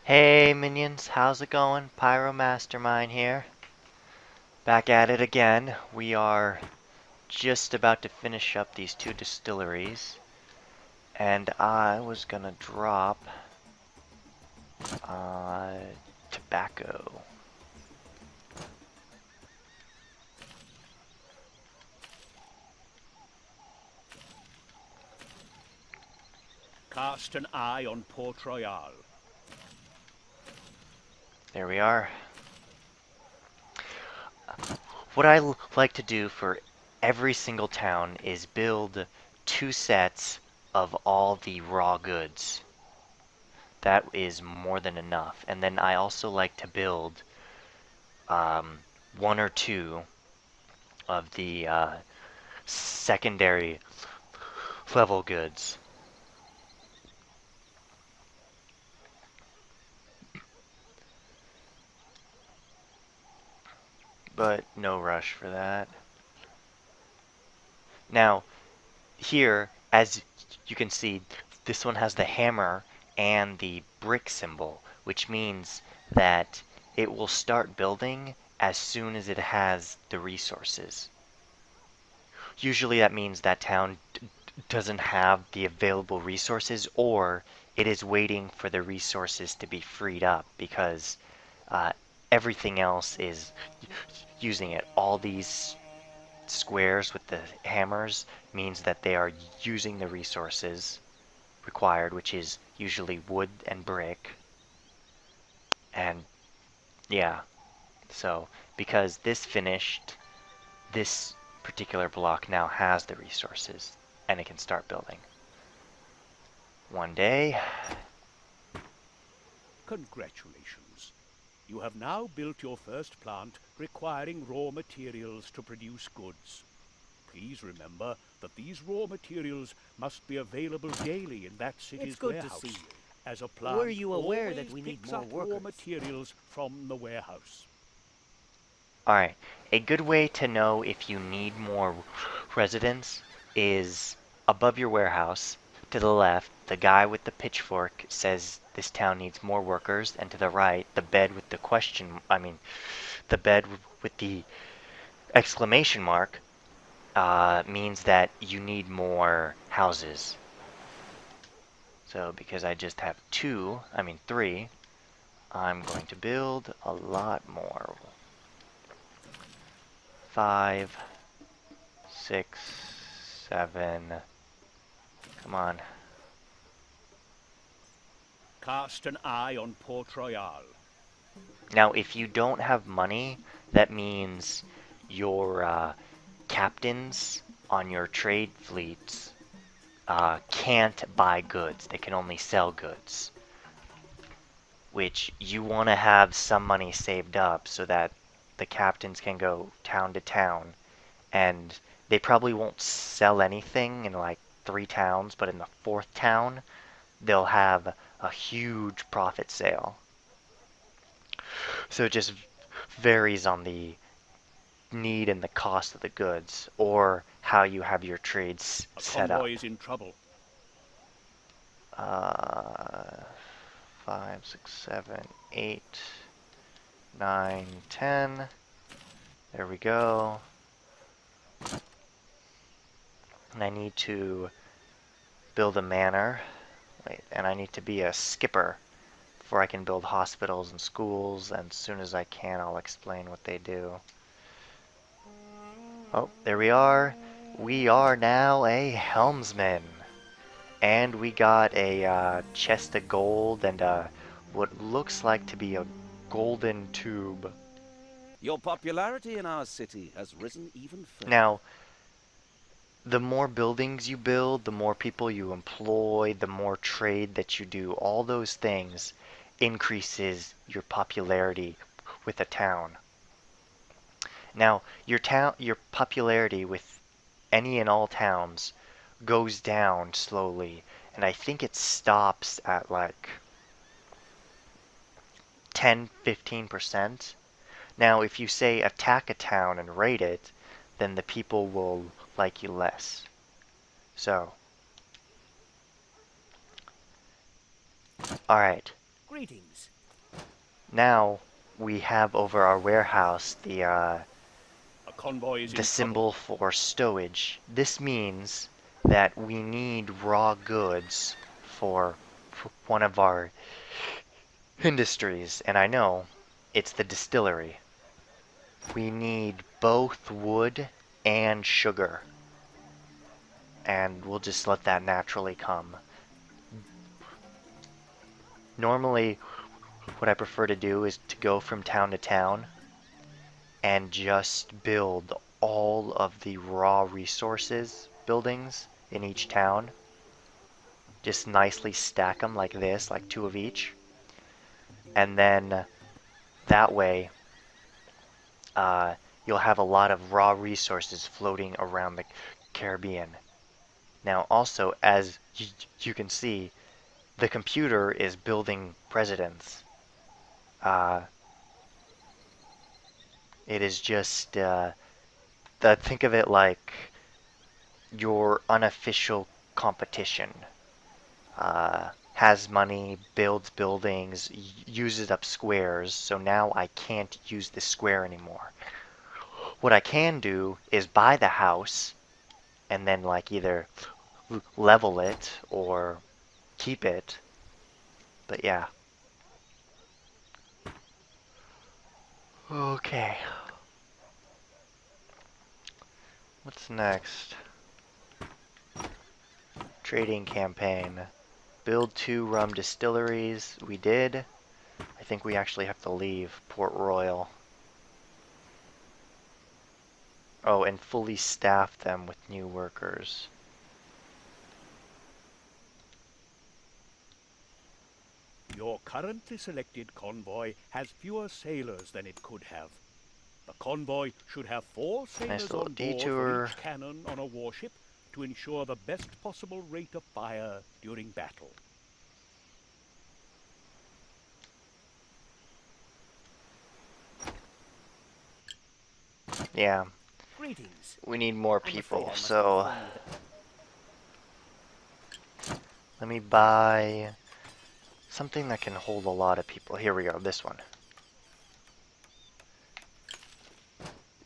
Hey minions, how's it going? Pyro Mastermind here. Back at it again. We are just about to finish up these two distilleries. And I was gonna drop uh, tobacco. Cast an eye on Port Royale. There we are. What I like to do for every single town is build two sets of all the raw goods. That is more than enough. And then I also like to build um, one or two of the secondary level goods. But no rush for that. Now, here, as you can see, this one has the hammer and the brick symbol, which means that it will start building as soon as it has the resources. Usually that means that town doesn't have the available resources, or it is waiting for the resources to be freed up because uh, everything else is using it. All these squares with the hammers means that they are using the resources required, which is usually wood and brick. And yeah, so because this finished, this particular block now has the resources and it can start building. One day. Congratulations. You have now built your first plant requiring raw materials to produce goods. Please remember that these raw materials must be available daily in that city's It's good to warehouse, see you. as a plant Were you aware that always we need picks more up raw workers? materials from the warehouse. Alright, a good way to know if you need more residents is above your warehouse. To the left, the guy with the pitchfork says this town needs more workers, and to the right, the bed with the the bed with the exclamation mark means that you need more houses. So because I just have three, I'm going to build a lot more. 5, 6, 7. Come on. Cast an eye on Port Royale. Now, if you don't have money, that means your captains on your trade fleets can't buy goods. They can only sell goods. Which you want to have some money saved up so that the captains can go town to town. And they probably won't sell anything in like 3 towns, but in the 4th town, they'll have a huge profit sale. So it just varies on the need and the cost of the goods, or how you have your trades A set up. convoy is in trouble. 5, 6, 7, 8, 9, 10. There we go. And I need to build a manor. Wait, and I need to be a skipper before I can build hospitals and schools, and as soon as I can, I'll explain what they do. Oh, there we are. We are now a helmsman. And we got a chest of gold and what looks like to be a golden tube. Your popularity in our city has risen even further. Now, the more buildings you build, the more people you employ, the more trade that you do, all those things increases your popularity with a town. Now, your popularity with any and all towns goes down slowly, and I think it stops at like 10-15%. Now, if you say attack a town and raid it, then the people will like you less. So, alright. Greetings. Now we have over our warehouse A convoy is the in trouble. symbol for stowage. This means that we need raw goods for one of our industries, and I know it's the distillery. We need both wood and sugar, and we'll just let that naturally come. Normally, what I prefer to do is to go from town to town and just build all of the raw resources buildings in each town. Just nicely stack them like this, like two of each. And then that way, uh, you'll have a lot of raw resources floating around the Caribbean. Now, also, as you can see, the computer is building presidents. Uh, it is just, think of it like your unofficial competition. Has money, builds buildings, uses up squares, so now I can't use this square anymore. What I can do is buy the house and then like either level it or keep it. But yeah. Okay. What's next? Trading campaign. Build 2 rum distilleries. We did. I think we actually have to leave Port Royal. Oh, and fully staff them with new workers. Your currently selected convoy has fewer sailors than it could have. The convoy should have 4 Nice sailors little on board for detour. each cannon on a warship to ensure the best possible rate of fire during battle. Yeah, Greetings. we need more I'm afraid people, I must so inform you that let me buy something that can hold a lot of people. Here we go, this one.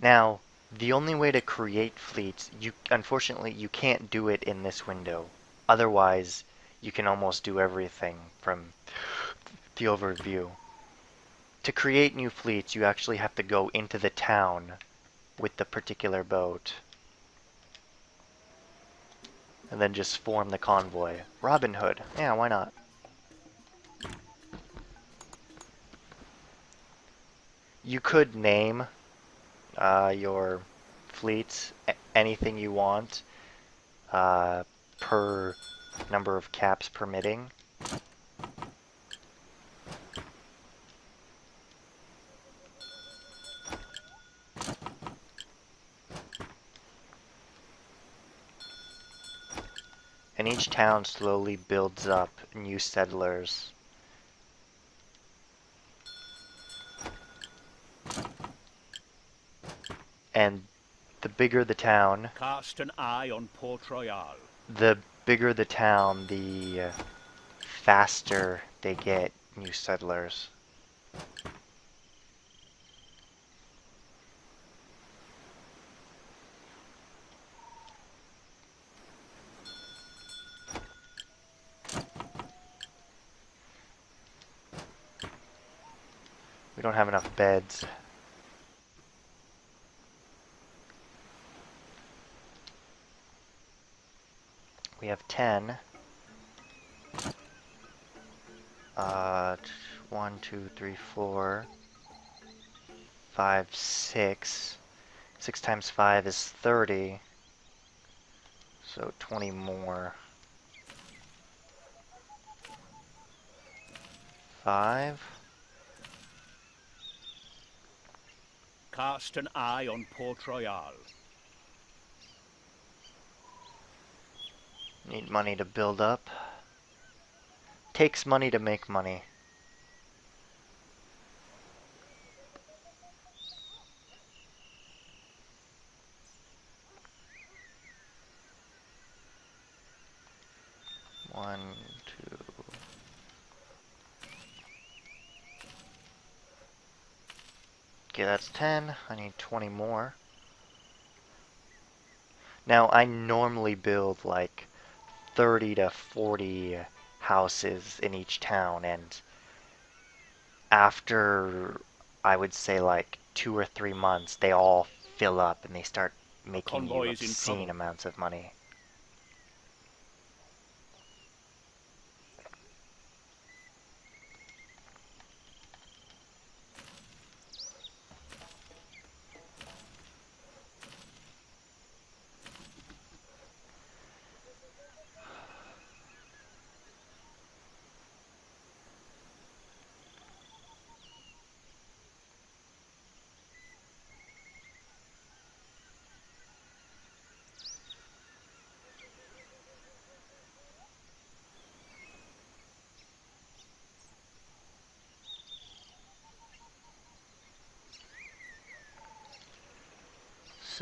Now, the only way to create fleets, unfortunately you can't do it in this window. Otherwise, you can almost do everything from the overview. To create new fleets, you actually have to go into the town with the particular boat. And then just form the convoy. Robin Hood. Yeah, why not? You could name your fleets anything you want uh, per number of caps permitting. And each town slowly builds up new settlers. And the bigger the town, Cast an eye on Port Royale. the bigger the town, the faster they get new settlers. We don't have enough beds. We have 10. 1, 2, 3, 4, 5, 6. 6 times 5 is 30. So 20 more. 5. Cast an eye on Port Royale. Need money to build up. Takes money to make money. One, two. Okay, that's 10. I need 20 more. Now, I normally build like 30 to 40 houses in each town, and after, I would say, like 2 or 3 months, they all fill up and they start A making you convoy is in obscene trouble. amounts of money.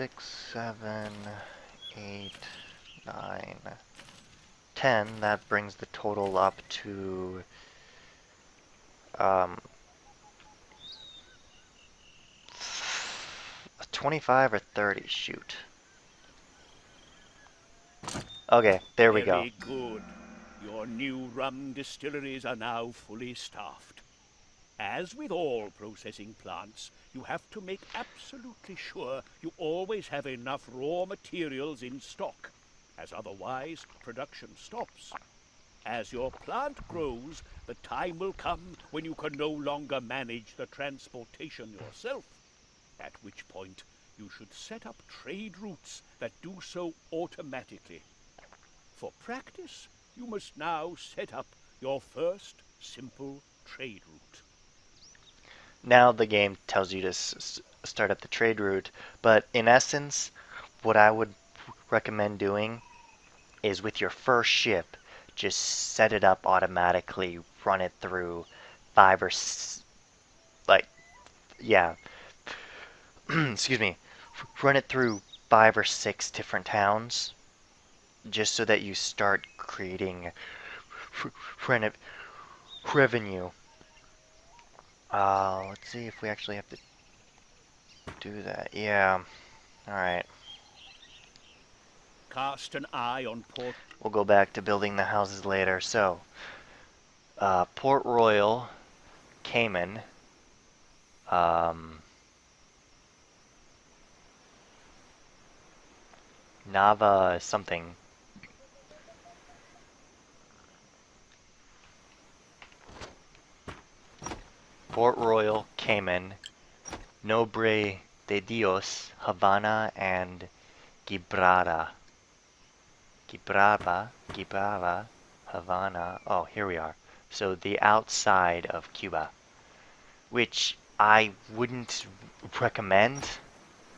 6, 7, 8, 9, 10. That brings the total up to um, 25 or 30. Shoot. Okay, there we go. Very good. Your new rum distilleries are now fully staffed. As with all processing plants, you have to make absolutely sure you always have enough raw materials in stock, as otherwise production stops. As your plant grows, the time will come when you can no longer manage the transportation yourself, at which point you should set up trade routes that do so automatically. For practice, you must now set up your first simple trade route. Now the game tells you to start up the trade route, but in essence, what I would recommend doing is with your first ship, just set it up automatically, run it through five or like, yeah, excuse me, run it through 5 or 6 different towns, just so that you start creating revenue. Let's see if we actually have to do that. Yeah, alright. Cast an eye on Port. We'll go back to building the houses later. So, Port Royal, Cayman, um, Nava something. Port Royal, Cayman, Nobre de Dios, Havana, and Gibraltar. Gibraltar, Havana. Oh, here we are. So the outside of Cuba, which I wouldn't recommend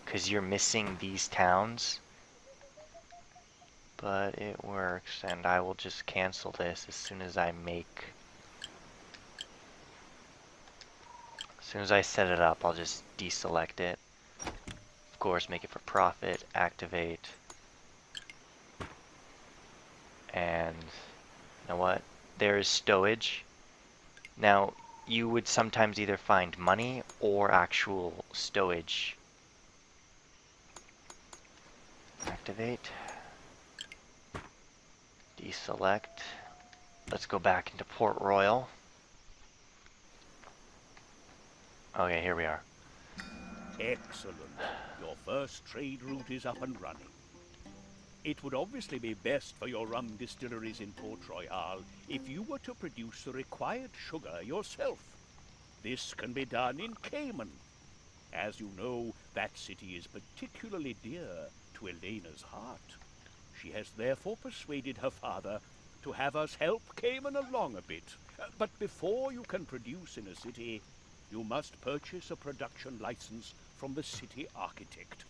because you're missing these towns. But it works, and I will just cancel this as soon as I make... As soon as I set it up, I'll just deselect it. Of course, make it for profit, activate, and you know what? There is stowage. Now, you would sometimes either find money or actual stowage. Activate, deselect. Let's go back into Port Royal. Okay, here we are. Excellent. Your first trade route is up and running. It would obviously be best for your rum distilleries in Port Royale if you were to produce the required sugar yourself. This can be done in Cayman. As you know, that city is particularly dear to Elena's heart. She has therefore persuaded her father to have us help Cayman along a bit. But before you can produce in a city, you must purchase a production license from the city architect.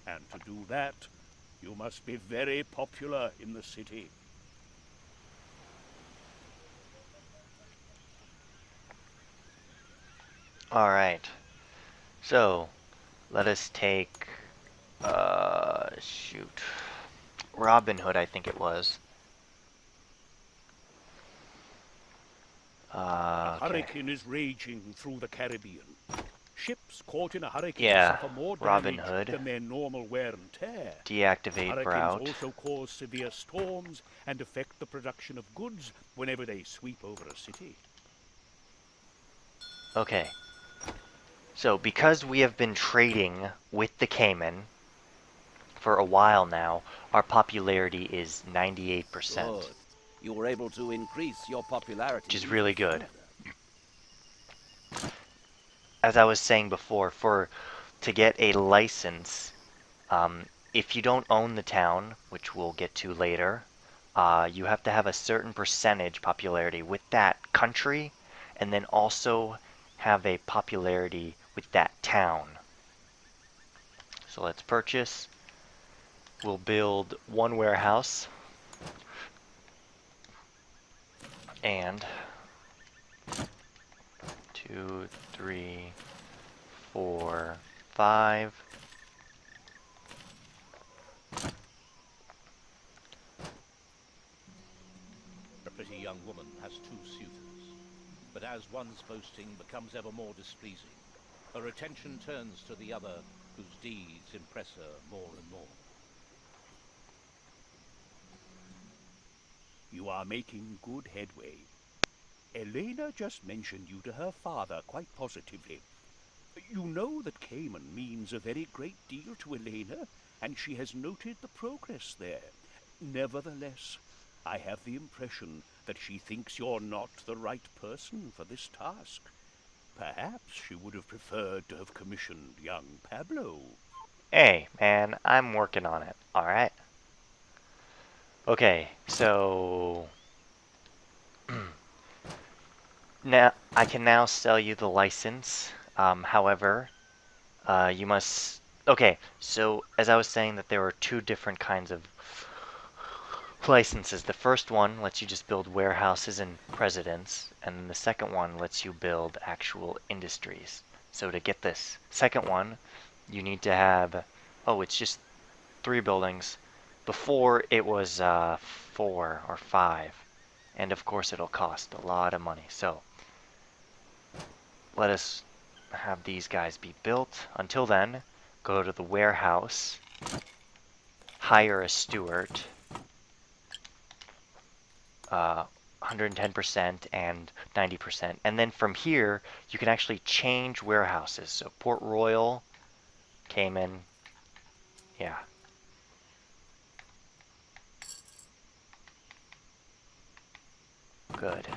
And to do that, you must be very popular in the city. Alright. So, let us take... shoot. Robin Hood, I think it was. A Okay. hurricane is raging through the Caribbean. Ships caught in a hurricane Yeah, suffer more Robin damage Hood. than their normal wear and tear. Deactivate Hurricanes route. also cause severe storms and affect the production of goods whenever they sweep over a city. Okay. So because we have been trading with the Cayman for a while now, our popularity is 98%, Good. You were able to increase your which popularity is even really good. further. As I was saying before, to get a license, if you don't own the town, which we'll get to later, you have to have a certain percentage popularity with that country, and then also have a popularity with that town. So let's purchase. We'll build one warehouse and 2, 3, 4, 5. A pretty young woman has two suitors, but as one's boasting becomes ever more displeasing, her attention turns to the other whose deeds impress her more and more. You are making good headway. Elena just mentioned you to her father quite positively. You know that Cayman means a very great deal to Elena, and she has noted the progress there. Nevertheless, I have the impression that she thinks you're not the right person for this task. Perhaps she would have preferred to have commissioned young Pablo. Hey, man, I'm working on it, alright? Okay, so now I can now sell you the license. However, you must. Okay, so as I was saying, that there are two different kinds of licenses. The first one lets you just build warehouses and residents, and then the second one lets you build actual industries. So to get this second one, you need to have. Oh, it's just 3 buildings. Before it was 4 or 5, and of course it'll cost a lot of money. So let us have these guys be built. Until then, go to the warehouse, hire a steward, 110% and 90%. And then from here, you can actually change warehouses. So Port Royal, Cayman, yeah. Good.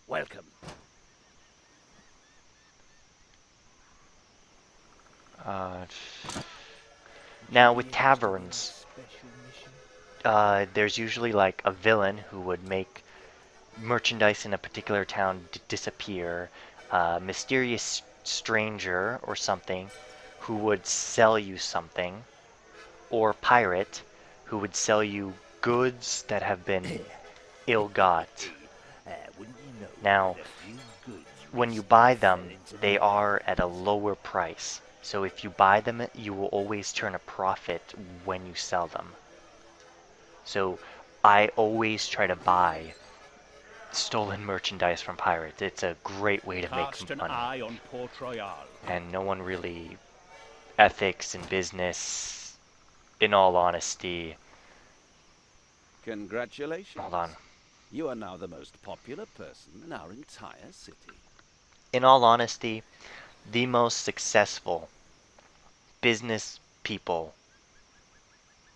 Welcome. Uh, Now with taverns, there's usually like a villain who would make merchandise in a particular town disappear, a mysterious stranger or something who would sell you something, or pirate who would sell you goods that have been ill-got. Wouldn't you know, Now, there are few goods when you recently buy fell them, into they my are at a hands. lower price. So if you buy them, you will always turn a profit when you sell them. So I always try to buy stolen merchandise from pirates. It's a great way to make Cast an money. eye on Port Royale. And no one really ethics in business, in all honesty. Hold on. Congratulations. You are now the most popular person in our entire city. In all honesty, the most successful business people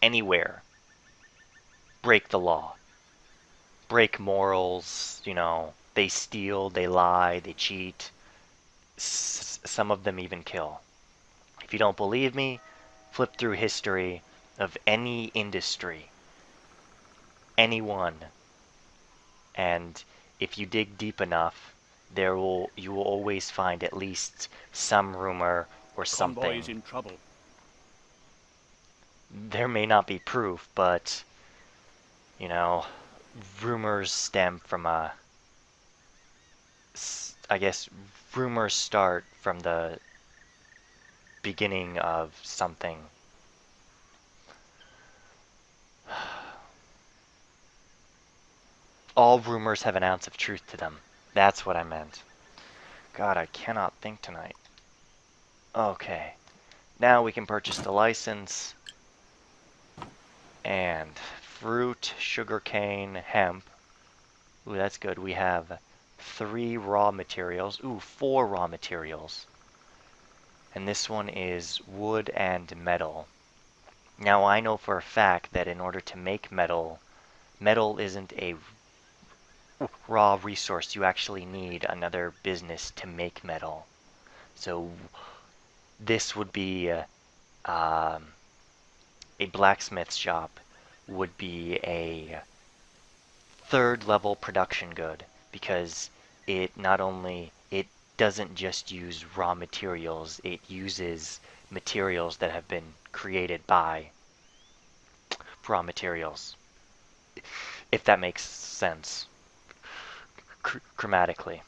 anywhere break the law, break morals, they steal, they lie, they cheat. Some of them even kill. If you don't believe me, flip through history of any industry, anyone, and if you dig deep enough, you will always find at least some rumor or The convoy is something. in trouble. There may not be proof, but you know, rumors stem from I guess rumors start from the beginning of something. All rumors have an ounce of truth to them. That's what I meant. God, I cannot think tonight. Okay. Now we can purchase the license. And fruit, sugarcane, hemp. Ooh, that's good. We have 3 raw materials. Ooh, 4 raw materials. And this one is wood and metal. Now I know for a fact that in order to make metal, metal isn't a raw resource. You actually need another business to make metal. So this would be a blacksmith shop would be a 3rd level production good because it not only it doesn't just use raw materials, it uses materials that have been created by raw materials, if that makes sense grammatically.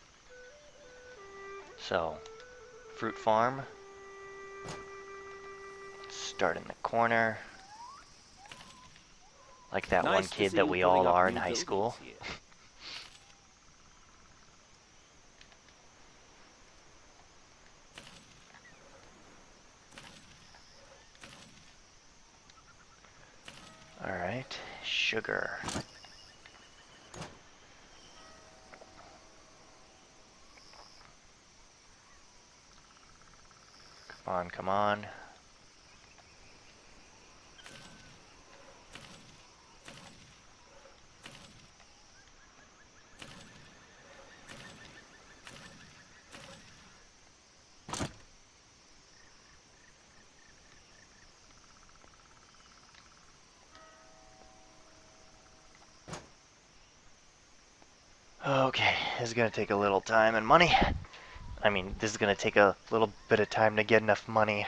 So, fruit farm, start in the corner, like that one Nice to kid see that you we putting all up are in new high buildings school. here. Alright, sugar. Come on, come on. Okay, this is gonna take a little time and money. I mean, this is gonna take a little bit of time to get enough money.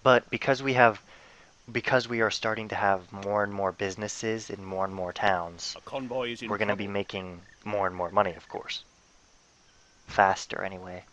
But because we are starting to have more and more businesses in more and more towns, A convoy is in we're gonna be trouble. making more and more money, of course. Faster, anyway.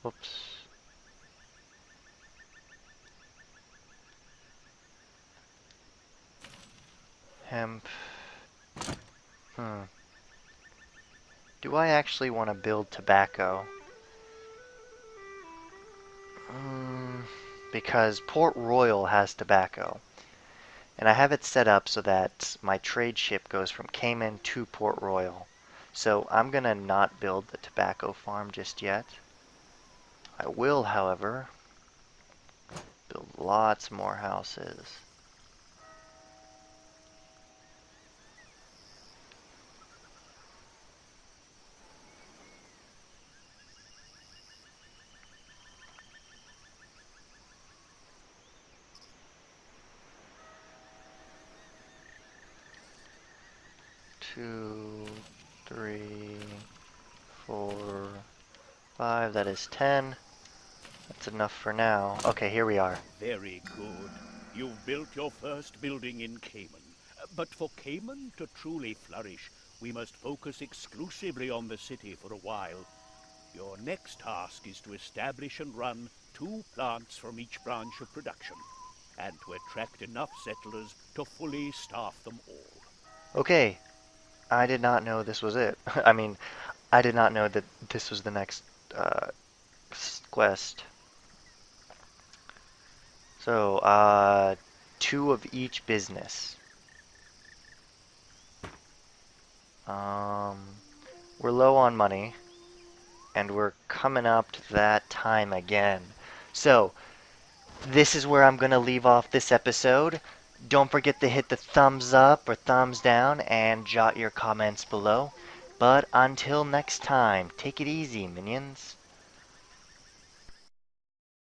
Whoops. Hemp. Do I actually want to build tobacco? Because Port Royal has tobacco. And I have it set up so that my trade ship goes from Cayman to Port Royal. So I'm gonna not build the tobacco farm just yet. I will, however, build lots more houses. Two, three, 4, 5, that is 10. That's enough for now. Okay, here we are. Very good. You've built your first building in Cayman. But for Cayman to truly flourish, we must focus exclusively on the city for a while. Your next task is to establish and run 2 plants from each branch of production, and to attract enough settlers to fully staff them all. Okay, I did not know this was it. I mean, I did not know that this was the next uh, quest. So, 2 of each business. Um, we're low on money, and we're coming up to that time again. So, this is where I'm going to leave off this episode. Don't forget to hit the thumbs up or thumbs down and jot your comments below. But until next time, take it easy, minions.